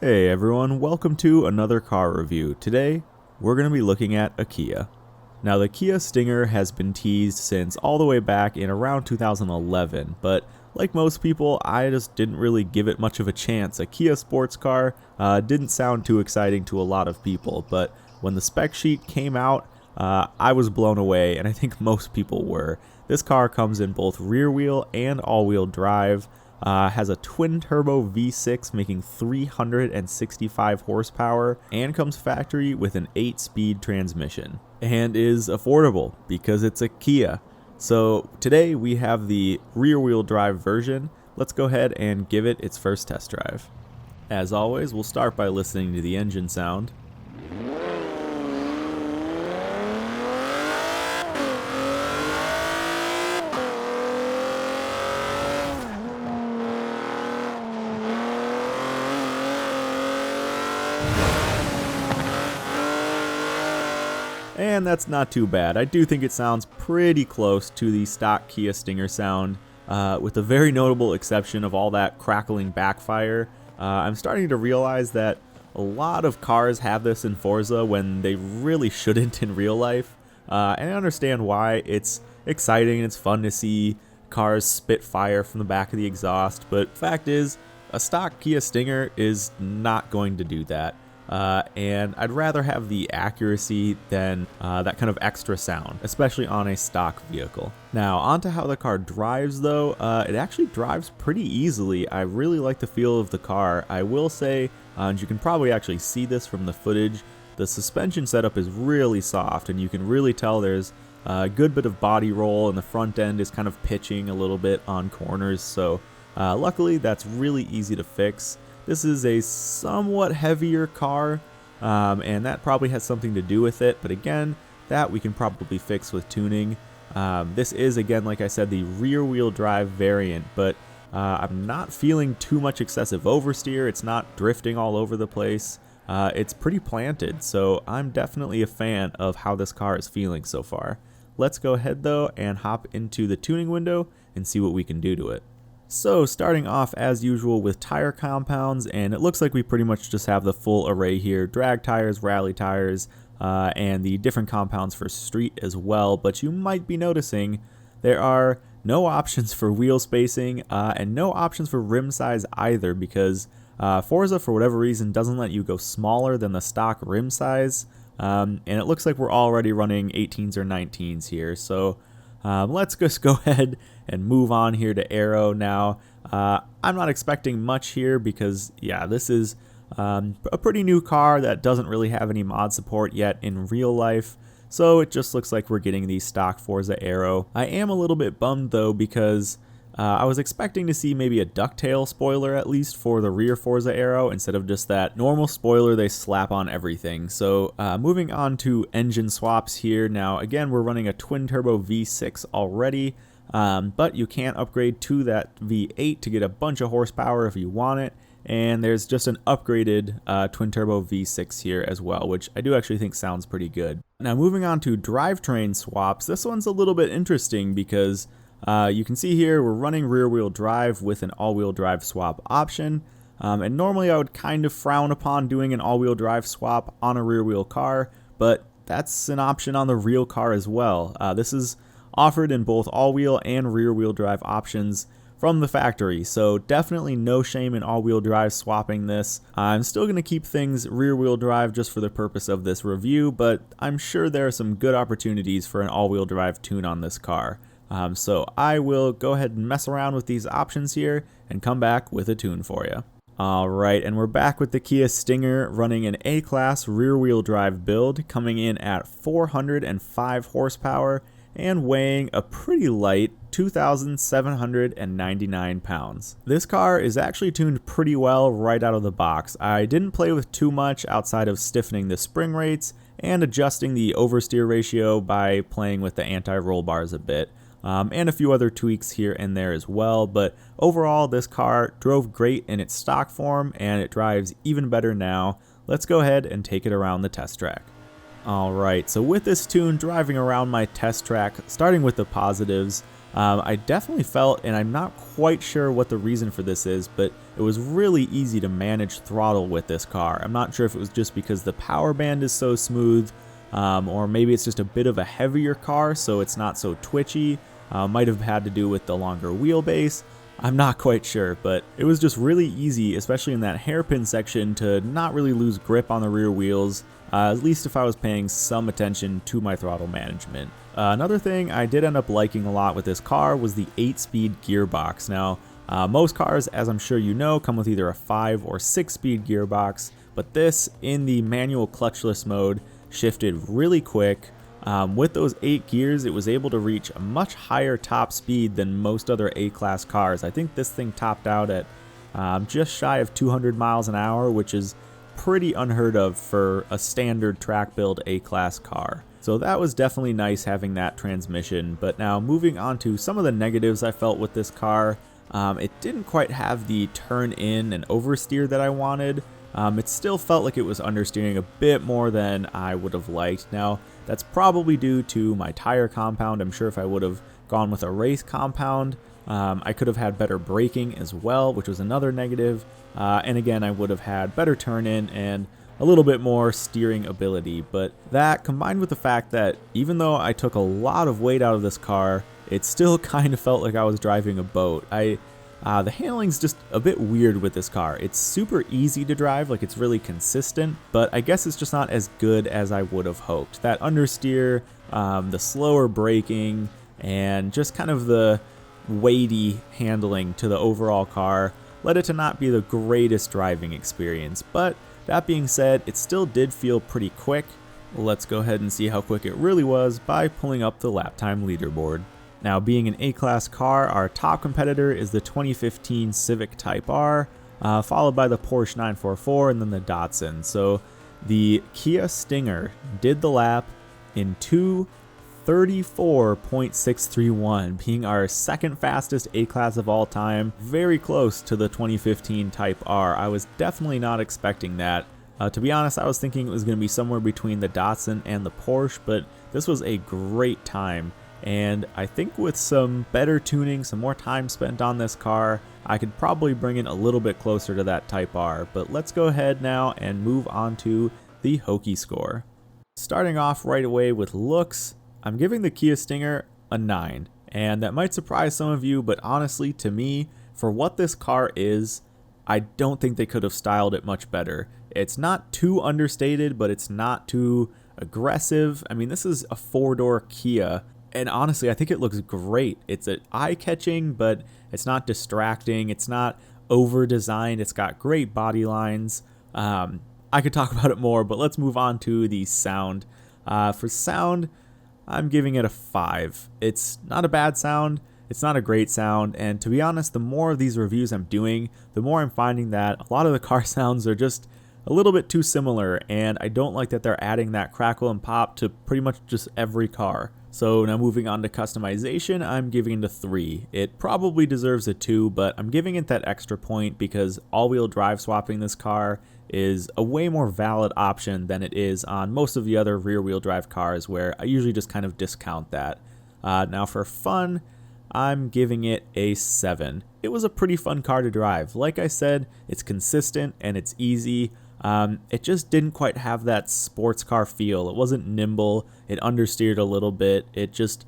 Hey everyone, welcome to another car review. Today, we're going to be looking at a Kia. Now the Kia Stinger has been teased since all the way back in around 2011, but like most people, I just didn't really give it much of a chance. A Kia sports car didn't sound too exciting to a lot of people, but when the spec sheet came out, I was blown away, and I think most people were. This car comes in both rear wheel and all-wheel drive. Has a twin-turbo V6 making 365 horsepower and comes factory with an 8-speed transmission and is affordable because it's a Kia. So today we have the rear-wheel drive version. Let's go ahead and give it its first test drive. As always, we'll start by listening to the engine sound. And that's not too bad. I do think it sounds pretty close to the stock Kia Stinger sound, with the very notable exception of all that crackling backfire. I'm starting to realize that a lot of cars have this in Forza when they really shouldn't in real life. And I understand why. It's exciting and it's fun to see cars spit fire from the back of the exhaust, but fact is, a stock Kia Stinger is not going to do that. And I'd rather have the accuracy than that kind of extra sound, especially on a stock vehicle. Now, onto how the car drives though, it actually drives pretty easily. I really like the feel of the car. I will say, and you can probably actually see this from the footage, the suspension setup is really soft, and you can really tell there's a good bit of body roll, and the front end is kind of pitching a little bit on corners, so luckily that's really easy to fix. This is a somewhat heavier car, and that probably has something to do with it, but again, that we can probably fix with tuning. This is, again, like I said, the rear-wheel drive variant, but I'm not feeling too much excessive oversteer. It's not drifting all over the place. It's pretty planted, so I'm definitely a fan of how this car is feeling so far. Let's go ahead, though, and hop into the tuning window and see what we can do to it. So starting off as usual with tire compounds, and it looks like we pretty much just have the full array here: drag tires, rally tires, and the different compounds for street as well. But you might be noticing there are no options for wheel spacing and no options for rim size either, because Forza, for whatever reason, doesn't let you go smaller than the stock rim size, and it looks like we're already running 18s or 19s here. So let's just go ahead and move on here to Aero now. I'm not expecting much here because, yeah, this is a pretty new car that doesn't really have any mod support yet in real life, so it just looks like we're getting the stock Forza Aero. I am a little bit bummed though, because I was expecting to see maybe a ducktail spoiler at least for the rear Forza Aero instead of just that normal spoiler they slap on everything. So moving on to engine swaps here. Now again, we're running a twin turbo V6 already, but you can upgrade to that V8 to get a bunch of horsepower if you want it. And there's just an upgraded twin turbo V6 here as well, which I do actually think sounds pretty good. Now moving on to drivetrain swaps. This one's a little bit interesting because you can see here we're running rear-wheel drive with an all-wheel drive swap option, and normally I would kind of frown upon doing an all-wheel drive swap on a rear-wheel car, but that's an option on the real car as well. This is offered in both all-wheel and rear-wheel drive options from the factory, so definitely no shame in all-wheel drive swapping this. I'm still going to keep things rear-wheel drive just for the purpose of this review, but I'm sure there are some good opportunities for an all-wheel drive tune on this car. So I will go ahead and mess around with these options here and come back with a tune for you. Alright, and we're back with the Kia Stinger running an A-Class rear-wheel drive build, coming in at 405 horsepower and weighing a pretty light 2,799 pounds. This car is actually tuned pretty well right out of the box. I didn't play with too much outside of stiffening the spring rates and adjusting the oversteer ratio by playing with the anti-roll bars a bit. And a few other tweaks here and there as well, but overall this car drove great in its stock form and it drives even better now. Let's go ahead and take it around the test track. Alright, so with this tune driving around my test track, starting with the positives, I definitely felt, and I'm not quite sure what the reason for this is, but it was really easy to manage throttle with this car. I'm not sure if it was just because the power band is so smooth, or maybe it's just a bit of a heavier car, so it's not so twitchy. Might have had to do with the longer wheelbase. I'm not quite sure, but it was just really easy, especially in that hairpin section, to not really lose grip on the rear wheels, at least if I was paying some attention to my throttle management. Another thing I did end up liking a lot with this car was the 8-speed gearbox. Now, most cars, as I'm sure you know, come with either a 5 or 6-speed gearbox, but this, in the manual clutchless mode, shifted really quick. With those 8 gears, it was able to reach a much higher top speed than most other A-Class cars. I think this thing topped out at just shy of 200 miles an hour, which is pretty unheard of for a standard track build A-Class car. So that was definitely nice having that transmission. But now moving on to some of the negatives I felt with this car, it didn't quite have the turn in and oversteer that I wanted. It still felt like it was understeering a bit more than I would have liked. Now, that's probably due to my tire compound. I'm sure if I would have gone with a race compound, I could have had better braking as well, which was another negative. And again, I would have had better turn in and a little bit more steering ability. But that, combined with the fact that even though I took a lot of weight out of this car, it still kind of felt like I was driving a boat. The handling's just a bit weird with this car. It's super easy to drive, like it's really consistent, but I guess it's just not as good as I would have hoped. That understeer, the slower braking, and just kind of the weighty handling to the overall car led it to not be the greatest driving experience. But that being said, it still did feel pretty quick. Let's go ahead and see how quick it really was by pulling up the lap time leaderboard. Now, being an A-Class car, our top competitor is the 2015 Civic Type R, followed by the Porsche 944 and then the Datsun. So the Kia Stinger did the lap in 2:34.631, being our second fastest A-Class of all time, very close to the 2015 Type R. I was definitely not expecting that. To be honest, I was thinking it was going to be somewhere between the Datsun and the Porsche, but this was a great time. And I think with some better tuning, some more time spent on this car, I could probably bring it a little bit closer to that Type R. But let's go ahead now and move on to the Hokie score. Starting off right away with looks, I'm giving the Kia Stinger a 9. And that might surprise some of you, but honestly, to me, for what this car is, I don't think they could have styled it much better. It's not too understated, but it's not too aggressive. I mean, this is a 4-door Kia. And honestly, I think it looks great. It's eye-catching, but it's not distracting. It's not over-designed. It's got great body lines. I could talk about it more, but let's move on to the sound. For sound, I'm giving it a 5. It's not a bad sound. It's not a great sound. And to be honest, the more of these reviews I'm doing, the more I'm finding that a lot of the car sounds are just a little bit too similar. And I don't like that they're adding that crackle and pop to pretty much just every car. So now moving on to customization, I'm giving it a 3. It probably deserves a 2, but I'm giving it that extra point because all-wheel drive swapping this car is a way more valid option than it is on most of the other rear-wheel drive cars, where I usually just kind of discount that. Now for fun, I'm giving it a 7. It was a pretty fun car to drive. Like I said, it's consistent and it's easy. It just didn't quite have that sports car feel. It wasn't nimble. It understeered a little bit. It just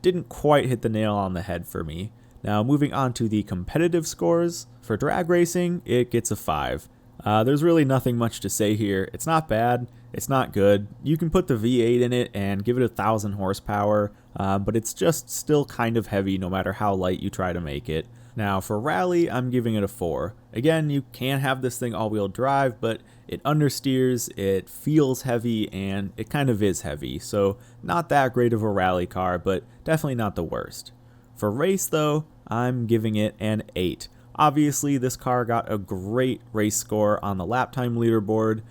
didn't quite hit the nail on the head for me. Now moving on to the competitive scores. For drag racing, it gets a 5. There's really nothing much to say here. It's not bad. It's not good. You can put the V8 in it and give it 1,000 horsepower, but it's just still kind of heavy no matter how light you try to make it. Now for rally, I'm giving it a 4. Again, you can have this thing all-wheel drive, but it understeers, it feels heavy, and it kind of is heavy. So not that great of a rally car, but definitely not the worst. For race though, I'm giving it an 8. Obviously, this car got a great race score on the lap time leaderboard,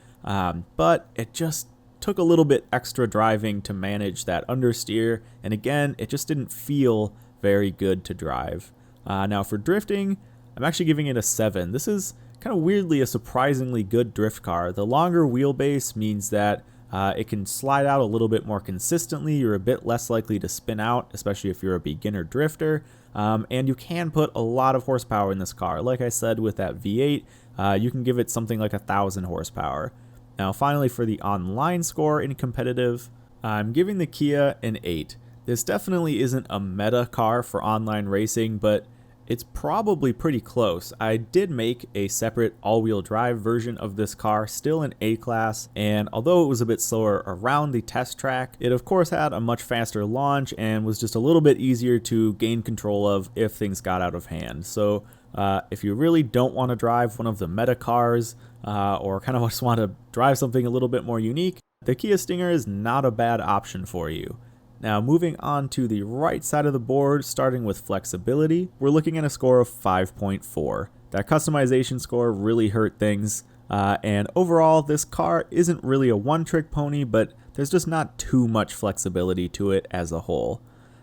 but it just took a little bit extra driving to manage that understeer, and again, it just didn't feel very good to drive. Now for drifting, I'm actually giving it a 7. This is kind of weirdly a surprisingly good drift car. The longer wheelbase means that It can slide out a little bit more consistently. You're a bit less likely to spin out, especially if you're a beginner drifter. And you can put a lot of horsepower in this car. Like I said, with that V8, you can give it something like 1,000 horsepower. Now, finally, for the online score in competitive, I'm giving the Kia an 8. This definitely isn't a meta car for online racing, but it's probably pretty close. I did make a separate all-wheel drive version of this car, still in A-Class, and although it was a bit slower around the test track, it of course had a much faster launch and was just a little bit easier to gain control of if things got out of hand. So if you really don't want to drive one of the meta cars, or kind of just want to drive something a little bit more unique, the Kia Stinger is not a bad option for you. Now, moving on to the right side of the board, starting with flexibility, we're looking at a score of 5.4. That customization score really hurt things, and overall, this car isn't really a one-trick pony, but there's just not too much flexibility to it as a whole.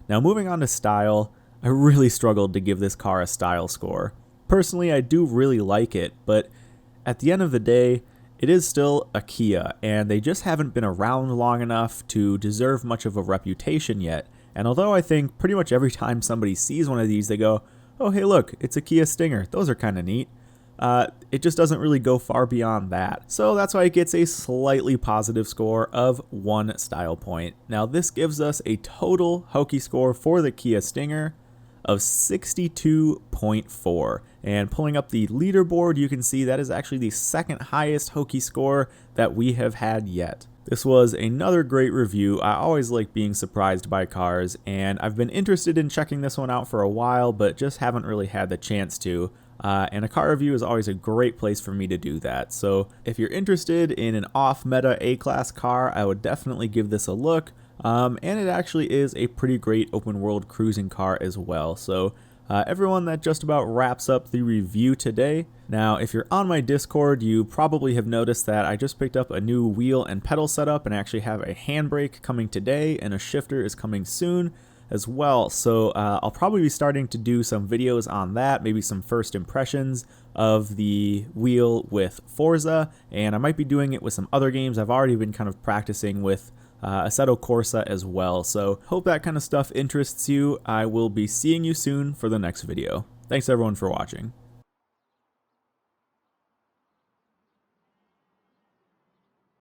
Now, moving on to style, I really struggled to give this car a style score. Personally, I do really like it, but at the end of the day, it is still a Kia, and they just haven't been around long enough to deserve much of a reputation yet. And although I think pretty much every time somebody sees one of these, they go, oh hey look, it's a Kia Stinger, those are kind of neat. It just doesn't really go far beyond that. So that's why it gets a slightly positive score of 1 style point. Now this gives us a total hokey score for the Kia Stinger of 62.4. And pulling up the leaderboard, you can see that is actually the second highest hokey score that we have had yet. This was another great review. I always like being surprised by cars, and I've been interested in checking this one out for a while, but just haven't really had the chance to. And a car review is always a great place for me to do that. So if you're interested in an off-meta A-Class car, I would definitely give this a look. And it actually is a pretty great open world cruising car as well. So everyone, that just about wraps up the review today. Now, if you're on my Discord, you probably have noticed that I just picked up a new wheel and pedal setup and actually have a handbrake coming today, and a shifter is coming soon as well. So I'll probably be starting to do some videos on that, maybe some first impressions of the wheel with Forza, and I might be doing it with some other games. I've already been kind of practicing with Assetto Corsa as well. So hope that kind of stuff interests you. I will be seeing you soon for the next video. Thanks everyone for watching.